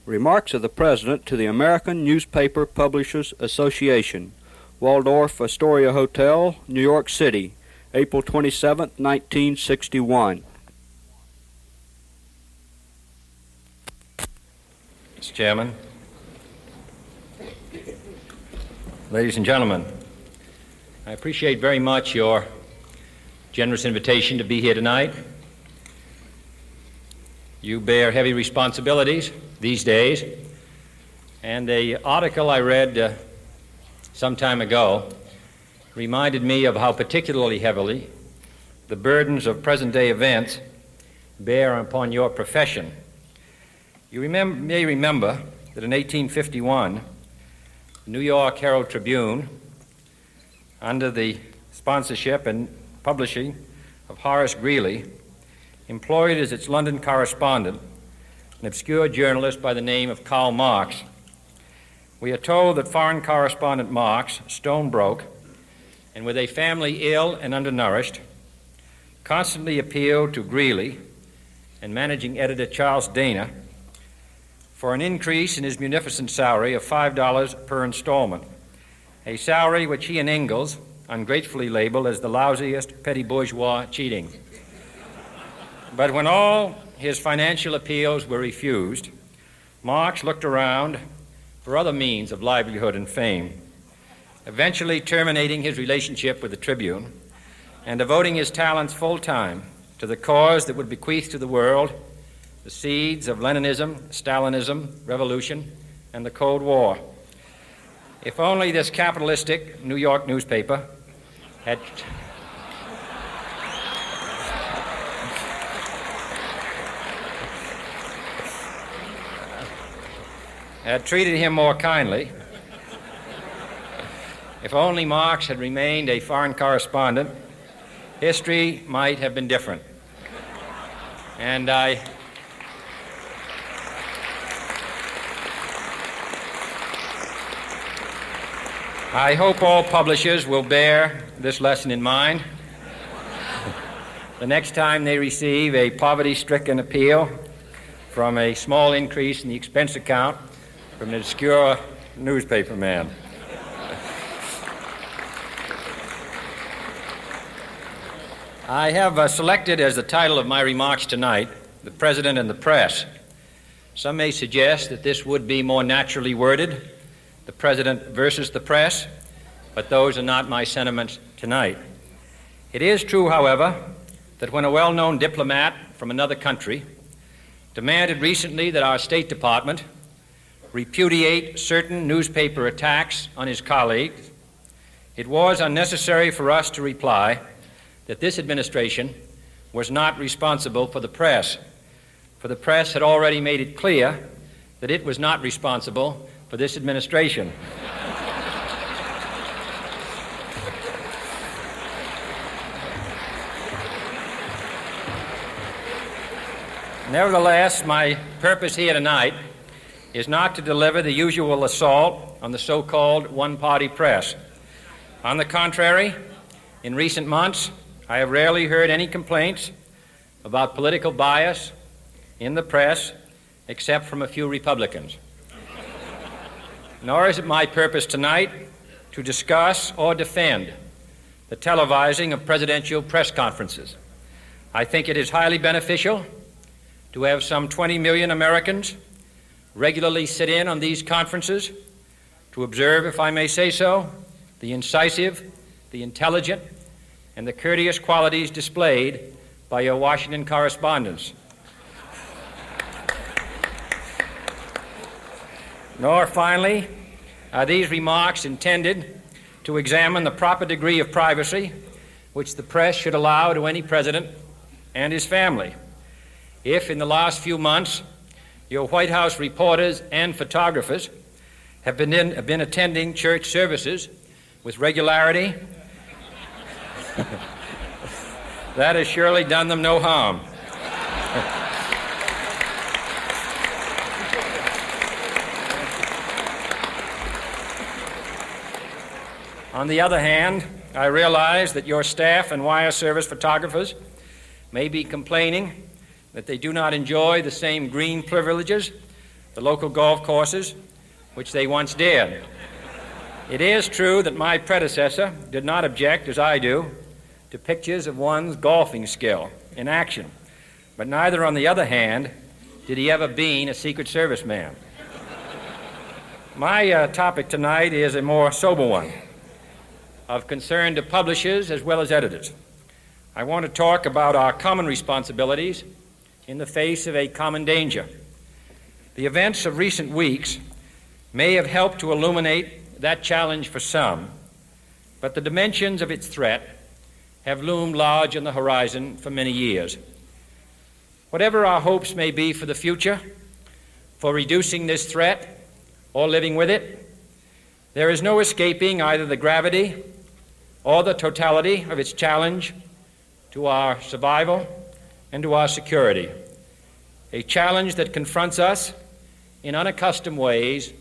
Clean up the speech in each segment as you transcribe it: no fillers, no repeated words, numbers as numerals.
Remarks of the President to the American Newspaper Publishers Association, Waldorf Astoria Hotel, New York City, April 27, 1961. Mr. Chairman, ladies and gentlemen, I appreciate very much your generous invitation to be here tonight. You bear heavy responsibilities these days, and an article I read some time ago reminded me of how particularly heavily the burdens of present-day events bear upon your profession. You may remember that in 1851, the New York Herald Tribune, under the sponsorship and publishing of Horace Greeley, employed as its London correspondent an obscure journalist by the name of Karl Marx. We are told that foreign correspondent Marx, stone broke, and with a family ill and undernourished, constantly appealed to Greeley and managing editor Charles Dana for an increase in his munificent salary of $5 per installment, a salary which he and Engels ungratefully labeled as the lousiest petty bourgeois cheating. But when all his financial appeals were refused, Marx looked around for other means of livelihood and fame, eventually terminating his relationship with the Tribune and devoting his talents full-time to the cause that would bequeath to the world the seeds of Leninism, Stalinism, revolution, and the Cold War. If only this capitalistic New York newspaper had treated him more kindly, if only Marx had remained a foreign correspondent, history might have been different. And I hope all publishers will bear this lesson in mind the next time they receive a poverty-stricken appeal from a small increase in the expense account from an obscure newspaper man. I have selected as the title of my remarks tonight, "The President and the Press." Some may suggest that this would be more naturally worded, "The President versus the Press," but those are not my sentiments tonight. It is true, however, that when a well-known diplomat from another country demanded recently that our State Department repudiate certain newspaper attacks on his colleagues, it was unnecessary for us to reply that this administration was not responsible for the press, for the press had already made it clear that it was not responsible for this administration. Nevertheless, my purpose here tonight is not to deliver the usual assault on the so-called one-party press. On the contrary, in recent months, I have rarely heard any complaints about political bias in the press, except from a few Republicans. Nor is it my purpose tonight to discuss or defend the televising of presidential press conferences. I think it is highly beneficial to have some 20 million Americans regularly sit in on these conferences to observe, if I may say so, the incisive, the intelligent, and the courteous qualities displayed by your Washington correspondents. Nor, finally, are these remarks intended to examine the proper degree of privacy which the press should allow to any president and his family. If, in the last few months, your White House reporters and photographers have been attending church services with regularity, that has surely done them no harm. On the other hand, I realize that your staff and wire service photographers may be complaining that they do not enjoy the same green privileges the local golf courses, which they once dared. It is true that my predecessor did not object, as I do, to pictures of one's golfing skill in action, but neither, on the other hand, did he ever be a Secret Service man. My topic tonight is a more sober one, of concern to publishers as well as editors. I want to talk about our common responsibilities in the face of a common danger. The events of recent weeks may have helped to illuminate that challenge for some, but the dimensions of its threat have loomed large on the horizon for many years. Whatever our hopes may be for the future, for reducing this threat or living with it, there is no escaping either the gravity or the totality of its challenge to our survival and to our security, a challenge that confronts us in unaccustomed ways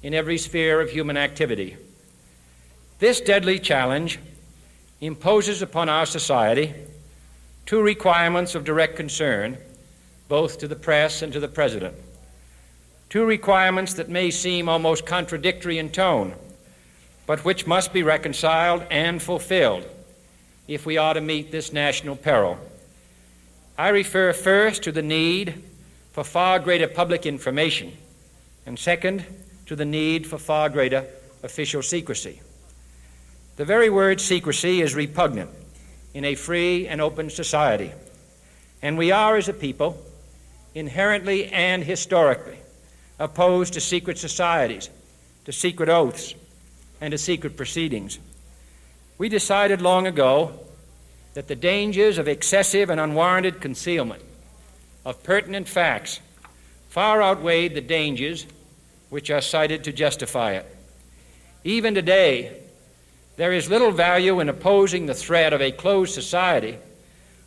in every sphere of human activity. This deadly challenge imposes upon our society two requirements of direct concern, both to the press and to the President. Two requirements that may seem almost contradictory in tone, but which must be reconciled and fulfilled if we are to meet this national peril. I refer first to the need for far greater public information, and second, to the need for far greater official secrecy. The very word secrecy is repugnant in a free and open society, and we are, as a people, inherently and historically opposed to secret societies, to secret oaths, and to secret proceedings. We decided long ago that the dangers of excessive and unwarranted concealment of pertinent facts far outweighed the dangers which are cited to justify it. Even today, there is little value in opposing the threat of a closed society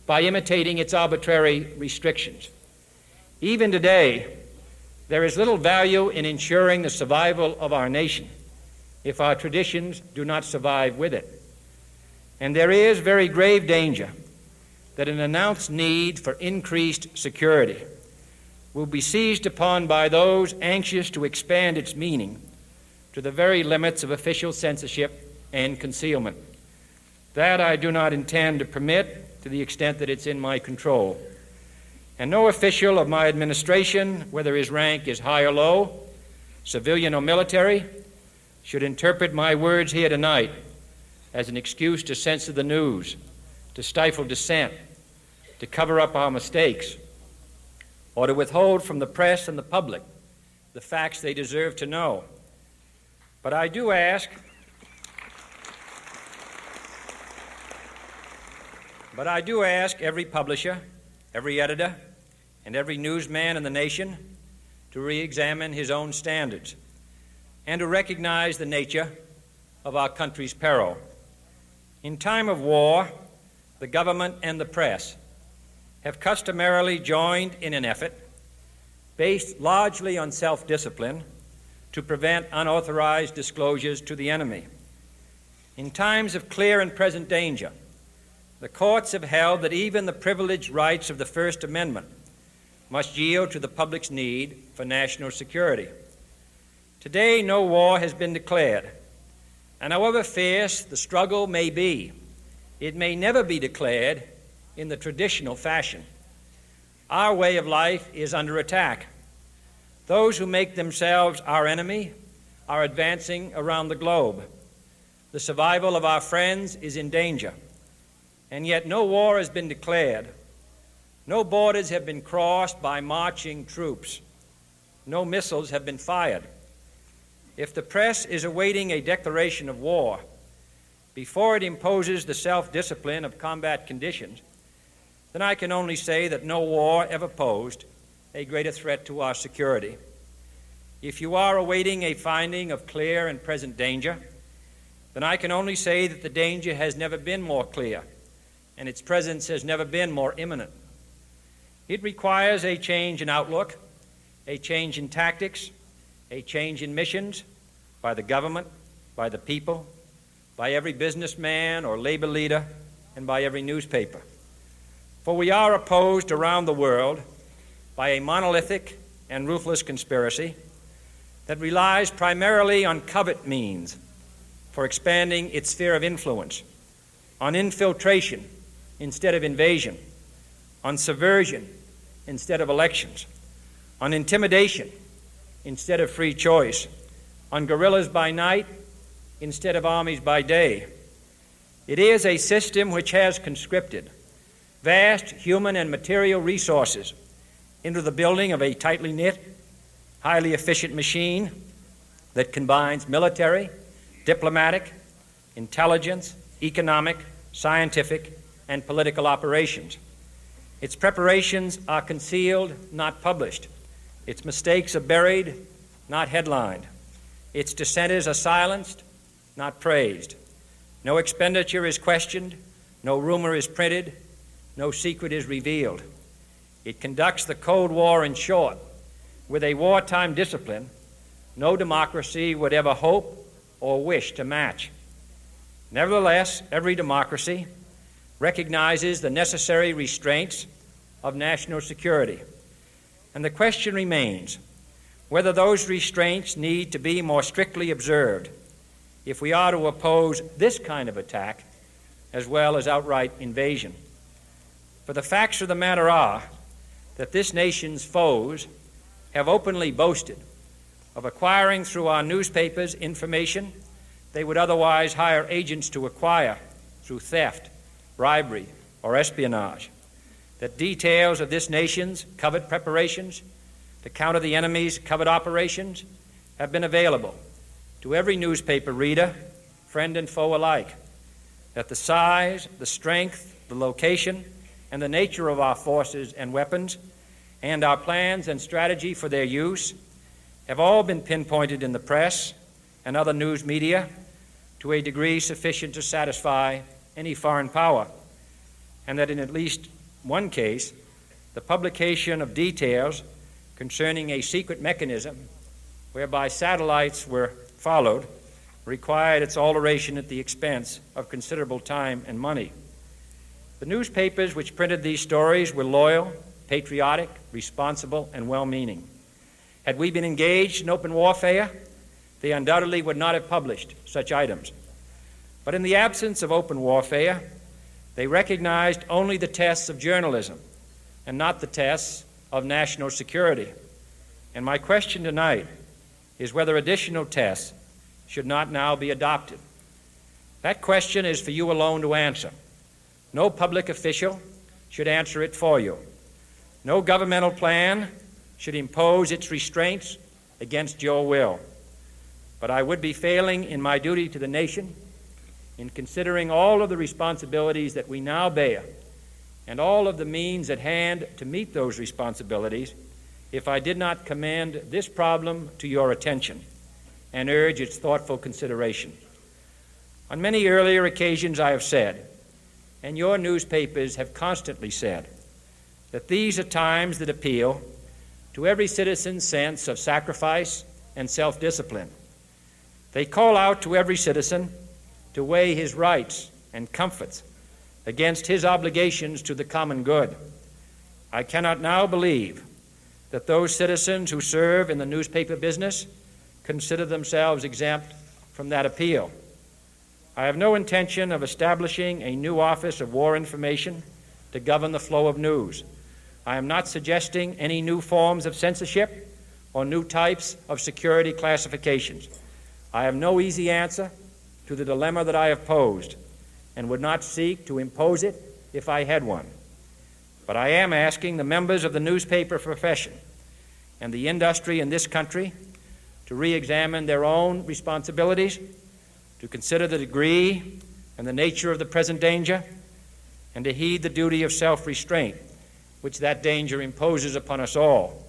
by imitating its arbitrary restrictions. Even today, there is little value in ensuring the survival of our nation if our traditions do not survive with it. And there is very grave danger that an announced need for increased security will be seized upon by those anxious to expand its meaning to the very limits of official censorship and concealment. That I do not intend to permit to the extent that it's in my control. And no official of my administration, whether his rank is high or low, civilian or military, should interpret my words here tonight as an excuse to censor the news, to stifle dissent, to cover up our mistakes, or to withhold from the press and the public the facts they deserve to know. But I do ask every publisher, every editor, and every newsman in the nation to re-examine his own standards and to recognize the nature of our country's peril. In time of war, the government and the press have customarily joined in an effort based largely on self-discipline to prevent unauthorized disclosures to the enemy. In times of clear and present danger, the courts have held that even the privileged rights of the First Amendment must yield to the public's need for national security. Today, no war has been declared, and however fierce the struggle may be, it may never be declared in the traditional fashion. Our way of life is under attack. Those who make themselves our enemy are advancing around the globe. The survival of our friends is in danger, and yet no war has been declared. No borders have been crossed by marching troops. No missiles have been fired. If the press is awaiting a declaration of war before it imposes the self-discipline of combat conditions, then I can only say that no war ever posed a greater threat to our security. If you are awaiting a finding of clear and present danger, then I can only say that the danger has never been more clear, and its presence has never been more imminent. It requires a change in outlook, a change in tactics, a change in missions by the government, by the people, by every businessman or labor leader, and by every newspaper. For we are opposed around the world by a monolithic and ruthless conspiracy that relies primarily on covert means for expanding its sphere of influence, on infiltration instead of invasion, on subversion instead of elections, on intimidation instead of free choice, on guerrillas by night instead of armies by day. It is a system which has conscripted vast human and material resources into the building of a tightly knit, highly efficient machine that combines military, diplomatic, intelligence, economic, scientific, and political operations. Its preparations are concealed, not published. Its mistakes are buried, not headlined. Its dissenters are silenced, not praised. No expenditure is questioned, no rumor is printed, no secret is revealed. It conducts the Cold War, in short, with a wartime discipline no democracy would ever hope or wish to match. Nevertheless, every democracy recognizes the necessary restraints of national security, and the question remains whether those restraints need to be more strictly observed if we are to oppose this kind of attack as well as outright invasion. For the facts of the matter are that this nation's foes have openly boasted of acquiring through our newspapers information they would otherwise hire agents to acquire through theft, bribery, or espionage, that details of this nation's covert preparations to counter the enemy's covert operations have been available to every newspaper reader, friend and foe alike, that the size, the strength, the location, and the nature of our forces and weapons, and our plans and strategy for their use have all been pinpointed in the press and other news media to a degree sufficient to satisfy any foreign power, and that in at least one case, the publication of details concerning a secret mechanism whereby satellites were followed required its alteration at the expense of considerable time and money. The newspapers which printed these stories were loyal, patriotic, responsible, and well-meaning. Had we been engaged in open warfare, they undoubtedly would not have published such items. But in the absence of open warfare, they recognized only the tests of journalism and not the tests of national security. And my question tonight is whether additional tests should not now be adopted. That question is for you alone to answer. No public official should answer it for you. No governmental plan should impose its restraints against your will. But I would be failing in my duty to the nation in considering all of the responsibilities that we now bear and all of the means at hand to meet those responsibilities if I did not commend this problem to your attention and urge its thoughtful consideration. On many earlier occasions I have said, and your newspapers have constantly said, that these are times that appeal to every citizen's sense of sacrifice and self-discipline. They call out to every citizen to weigh his rights and comforts against his obligations to the common good. I cannot now believe that those citizens who serve in the newspaper business consider themselves exempt from that appeal. I have no intention of establishing a new Office of War Information to govern the flow of news. I am not suggesting any new forms of censorship or new types of security classifications. I have no easy answer to the dilemma that I have posed and would not seek to impose it if I had one. But I am asking the members of the newspaper profession and the industry in this country to re-examine their own responsibilities, to consider the degree and the nature of the present danger, and to heed the duty of self-restraint which that danger imposes upon us all.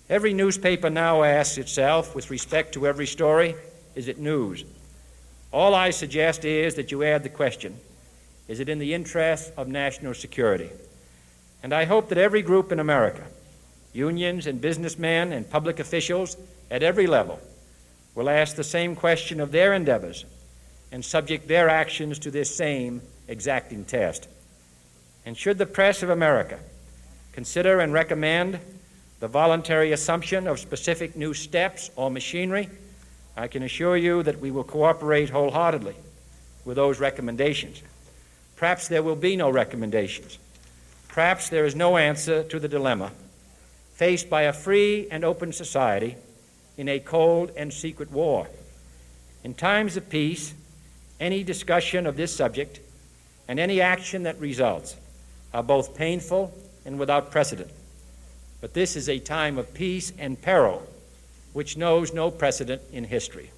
Every newspaper now asks itself, with respect to every story, is it news? All I suggest is that you add the question, is it in the interest of national security? And I hope that every group in America, unions and businessmen and public officials at every level, will ask the same question of their endeavors and subject their actions to this same exacting test. And should the press of America consider and recommend the voluntary assumption of specific new steps or machinery, I can assure you that we will cooperate wholeheartedly with those recommendations. Perhaps there will be no recommendations. Perhaps there is no answer to the dilemma faced by a free and open society in a cold and secret war. In times of peace, any discussion of this subject and any action that results are both painful and without precedent. But this is a time of peace and peril which knows no precedent in history.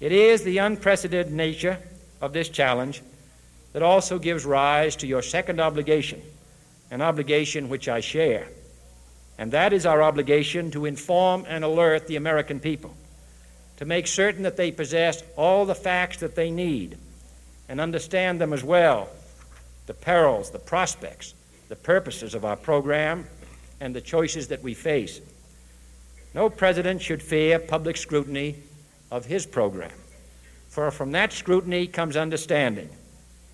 It is the unprecedented nature of this challenge that also gives rise to your second obligation, an obligation which I share, and that is our obligation to inform and alert the American people, to make certain that they possess all the facts that they need and understand them as well, the perils, the prospects, the purposes of our program, and the choices that we face. No president should fear public scrutiny of his program, for from that scrutiny comes understanding,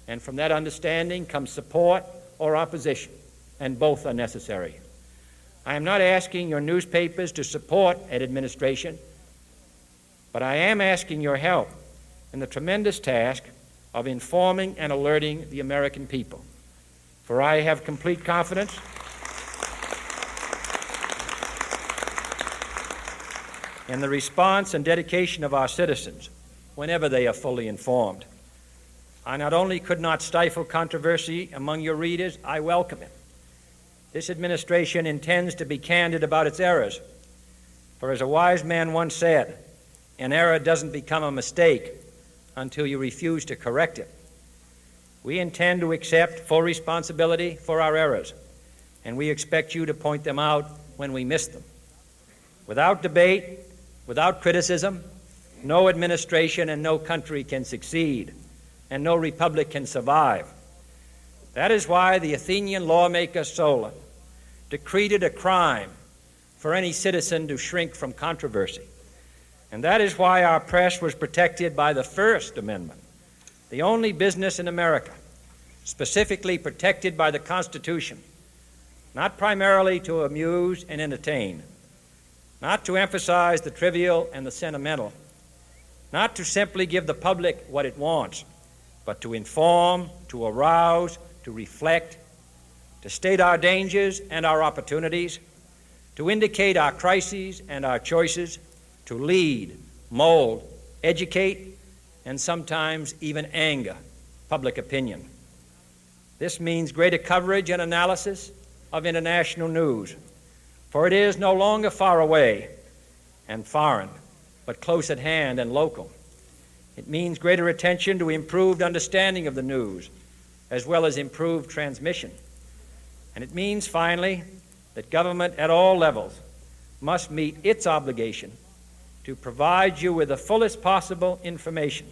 and from that understanding comes support or opposition, and both are necessary. I am not asking your newspapers to support an administration, but I am asking your help in the tremendous task of informing and alerting the American people. For I have complete confidence in the response and dedication of our citizens whenever they are fully informed. I not only could not stifle controversy among your readers, I welcome it. This administration intends to be candid about its errors. For as a wise man once said, an error doesn't become a mistake until you refuse to correct it. We intend to accept full responsibility for our errors, and we expect you to point them out when we miss them. Without debate, without criticism, no administration and no country can succeed, and no republic can survive. That is why the Athenian lawmaker Solon decreed it a crime for any citizen to shrink from controversy. And that is why our press was protected by the First Amendment, the only business in America specifically protected by the Constitution, not primarily to amuse and entertain, not to emphasize the trivial and the sentimental, not to simply give the public what it wants, but to inform, to arouse, to reflect, to state our dangers and our opportunities, to indicate our crises and our choices, to lead, mold, educate, and sometimes even anger public opinion. This means greater coverage and analysis of international news, for it is no longer far away and foreign, but close at hand and local. It means greater attention to improved understanding of the news, as well as improved transmission. And it means, finally, that government at all levels must meet its obligation to provide you with the fullest possible information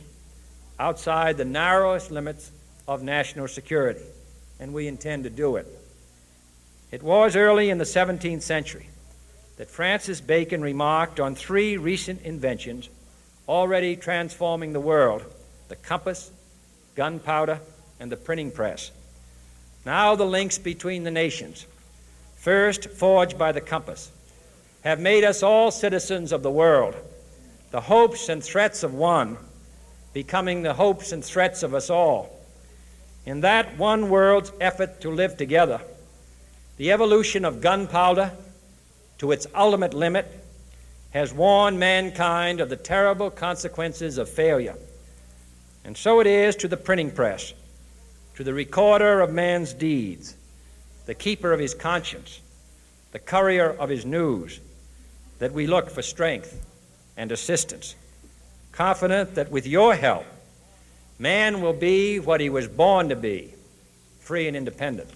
outside the narrowest limits of national security, and we intend to do it. It was early in the 17th century that Francis Bacon remarked on three recent inventions already transforming the world: the compass, gunpowder, and the printing press. Now the links between the nations, first forged by the compass, have made us all citizens of the world, the hopes and threats of one becoming the hopes and threats of us all. In that one world's effort to live together, the evolution of gunpowder to its ultimate limit has warned mankind of the terrible consequences of failure. And so it is to the printing press, to the recorder of man's deeds, the keeper of his conscience, the courier of his news, that we look for strength and assistance, confident that with your help, man will be what he was born to be, free and independent.